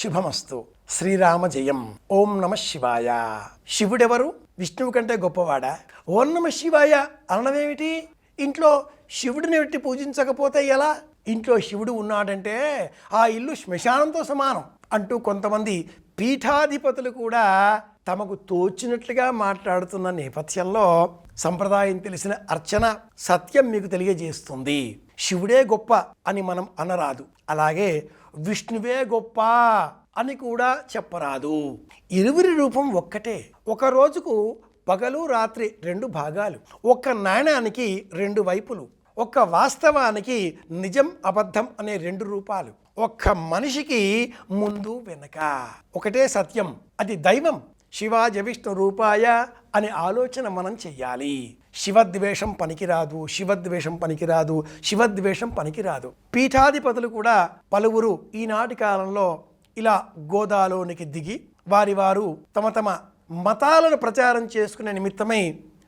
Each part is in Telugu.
శుభమస్తు. శ్రీరామ జయం. ఓం నమ శివాయ. శివుడెవరు? విష్ణువు కంటే గొప్పవాడా? ఓం నమ శివాయ అనడమేమిటి? ఇంట్లో శివుడిని పెట్టి పూజించకపోతే ఎలా? ఇంట్లో శివుడు ఉన్నాడంటే ఆ ఇల్లు శ్మశానంతో సమానం అంటూ కొంతమంది పీఠాధిపతులు కూడా తమకు తోచినట్లుగా మాట్లాడుతున్న నేపథ్యంలో సంప్రదాయం తెలిసిన అర్చన సత్యం మీకు తెలియజేస్తుంది. శివుడే గొప్ప అని మనం అనరాదు, అలాగే విష్ణువే గొప్ప అని కూడా చెప్పరాదు. ఇరువురి రూపం ఒక్కటే. ఒక రోజుకు పగలు రాత్రి రెండు భాగాలు, ఒక్క నాణ్యానికి రెండు వైపులు, ఒక్క వాస్తవానికి నిజం అబద్ధం అనే రెండు రూపాలు, ఒక్క మనిషికి ముందు వెనక. ఒకటే సత్యం, అది దైవం. శివాజ విష్ణు రూపాయ అనే ఆలోచన మనం చెయ్యాలి. శివద్వేషం పనికిరాదు, శివద్వేషం పనికిరాదు, శివద్వేషం పనికిరాదు. పీఠాధిపతులు కూడా పలువురు ఈనాటి కాలంలో ఇలా గోదాలోనికి దిగి వారు తమ తమ మతాలను ప్రచారం చేసుకునే నిమిత్తమై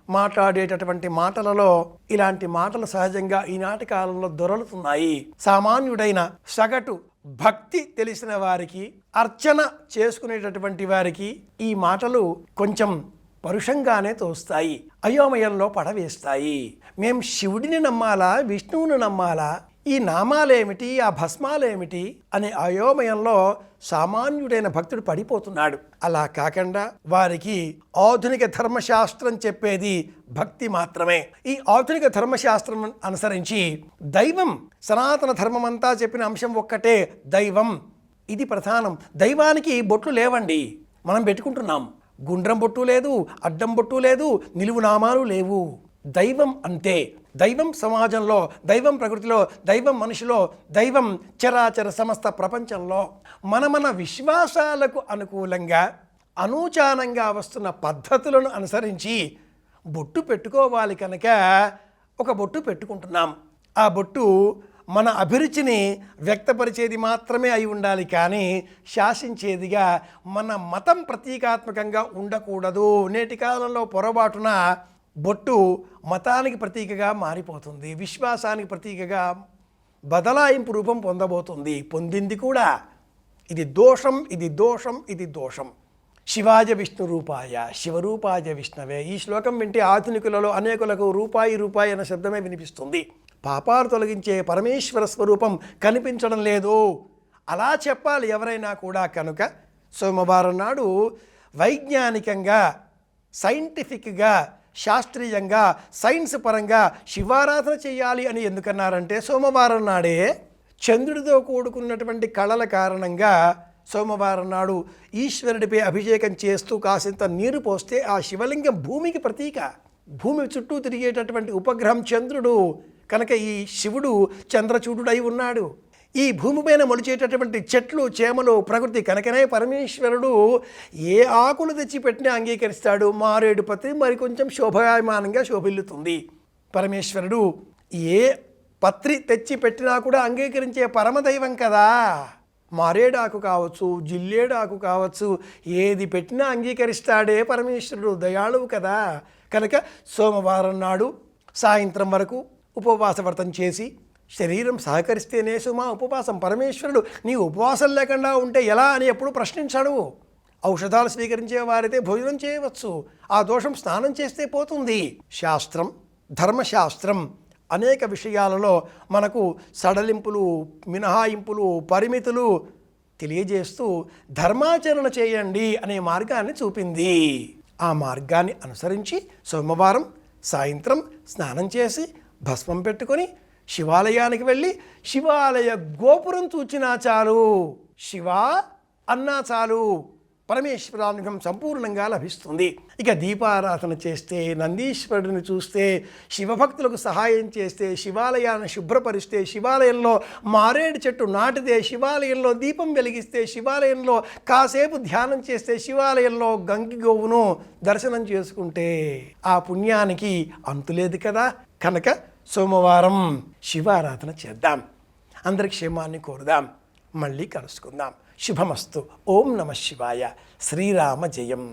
మాట్లాడేటటువంటి మాటలలో ఇలాంటి మాటలు సహజంగా ఈనాటి కాలంలో దొరలుతున్నాయి. సామాన్యుడైన సగటు భక్తి తెలిసిన వారికి, అర్చన చేసుకునేటటువంటి వారికి ఈ మాటలు కొంచెం పరుషంగానే తోస్తాయి, అయోమయంలో పడవేస్తాయి. మేం శివుడిని నమ్మాలా, విష్ణువుని నమ్మాలా, ఈ నామాలేమిటి, ఆ భస్మాలేమిటి అనే అయోమయంలో సామాన్యుడైన భక్తుడు పడిపోతున్నాడు. అలా కాకుండా వారికి ఆధునిక ధర్మశాస్త్రం చెప్పేది భక్తి మాత్రమే. ఈ ఆధునిక ధర్మశాస్త్రం అనుసరించి దైవం, సనాతన ధర్మం అంతా చెప్పిన అంశం ఒక్కటే, దైవం. ఇది ప్రధానం. దైవానికి బొట్లు లేవండి, మనం పెట్టుకుంటున్నాం. గుండ్రం బొట్టు లేదు, అడ్డం బొట్టు లేదు, నిలువు నామాలు లేవు. దైవం అంతే. దైవం సమాజంలో, దైవం ప్రకృతిలో, దైవం మనిషిలో, దైవం చరాచర సమస్త ప్రపంచంలో. మన విశ్వాసాలకు అనుకూలంగా అనూచానంగా వస్తున్న పద్ధతులను అనుసరించి బొట్టు పెట్టుకోవాలి కనుక ఒక బొట్టు పెట్టుకుంటున్నాం. ఆ బొట్టు మన అభిరుచిని వ్యక్తపరిచేది మాత్రమే అయి ఉండాలి, కానీ శాసించేదిగా, మన మతం ప్రతీకాత్మకంగా ఉండకూడదు. నేటి కాలంలో పొరపాటున బొట్టు మతానికి ప్రతీకగా మారిపోతుంది, విశ్వాసానికి ప్రతీకగా బదలాయింపు రూపం పొందబోతుంది, పొందింది కూడా. ఇది దోషం, ఇది దోషం, ఇది దోషం. శివాజ విష్ణు రూపాయ, శివరూపాయ విష్ణవే. ఈ శ్లోకం వింటే ఆధునికులలో అనేకులకు రూపాయి రూపాయి అన్న శబ్దమే వినిపిస్తుంది. పాపాలు తొలగించే పరమేశ్వర స్వరూపం కనిపించడం లేదు. అలా చెప్పాలి ఎవరైనా కూడా. కనుక సోమవారం నాడు వైజ్ఞానికంగా, సైంటిఫిక్గా, శాస్త్రీయంగా, సైన్స్ పరంగా శివారాధన చేయాలి అని ఎందుకన్నారంటే, సోమవారం నాడే చంద్రుడితో కూడుకున్నటువంటి కళల కారణంగా సోమవారం నాడు ఈశ్వరుడిపై అభిషేకం చేస్తూ కాసింత నీరు పోస్తే ఆ శివలింగం భూమికి ప్రతీక. భూమి చుట్టూ తిరిగేటటువంటి ఉపగ్రహం చంద్రుడు కనుక ఈ శివుడు చంద్రచూడుడై ఉన్నాడు. ఈ భూమిపైన మొలిచేటటువంటి చెట్లు, చేమలు, ప్రకృతి కనుకనే పరమేశ్వరుడు ఏ ఆకులు తెచ్చి పెట్టినా అంగీకరిస్తాడు. మారేడు పత్రి మరికొంచెం శోభాయమానంగా శోభిల్లుతుంది. పరమేశ్వరుడు ఏ పత్రి తెచ్చి పెట్టినా కూడా అంగీకరించే పరమదైవం కదా. మారేడాకు కావచ్చు, జిల్లేడాకు కావచ్చు, ఏది పెట్టినా అంగీకరిస్తాడే పరమేశ్వరుడు. దయాళువు కదా. కనుక సోమవారం నాడు సాయంత్రం వరకు ఉపవాస వ్రతం చేసి, శరీరం సహకరిస్తేనే సుమా ఉపవాసం. పరమేశ్వరుడు నీ ఉపవాసం లేకుండా ఉంటే ఎలా అని ఎప్పుడు ప్రశ్నించాడు. ఔషధాలు స్వీకరించే వారైతే భోజనం చేయవచ్చు, ఆ దోషం స్నానం చేస్తే పోతుంది. శాస్త్రం, ధర్మశాస్త్రం అనేక విషయాలలో మనకు సడలింపులు, మినహాయింపులు, పరిమితులు తెలియజేస్తూ ధర్మాచరణ చేయండి అనే మార్గాన్ని చూపింది. ఆ మార్గాన్ని అనుసరించి సోమవారం సాయంత్రం స్నానం చేసి భస్మం పెట్టుకొని శివాలయానికి వెళ్ళి శివాలయ గోపురం చూచినా చాలు, శివ అన్నా చాలు, పరమేశ్వరానుగ్రహం సంపూర్ణంగా లభిస్తుంది. ఇక దీపారాధన చేస్తే, నందీశ్వరుడిని చూస్తే, శివభక్తులకు సహాయం చేస్తే, శివాలయాన్ని శుభ్రపరిస్తే, శివాలయంలో మారేడు చెట్టు నాటితే, శివాలయంలో దీపం వెలిగిస్తే, శివాలయంలో కాసేపు ధ్యానం చేస్తే, శివాలయంలో గంగి గోవును దర్శనం చేసుకుంటే ఆ పుణ్యానికి అంతులేదు కదా. కనుక సోమవారం శివారాధన చేద్దాం. అందరి క్షేమాన్ని కోరుదాం. మళ్ళీ కలుసుకుందాం. శుభమస్తు. ఓం నమ శివాయ. శ్రీరామ జయం.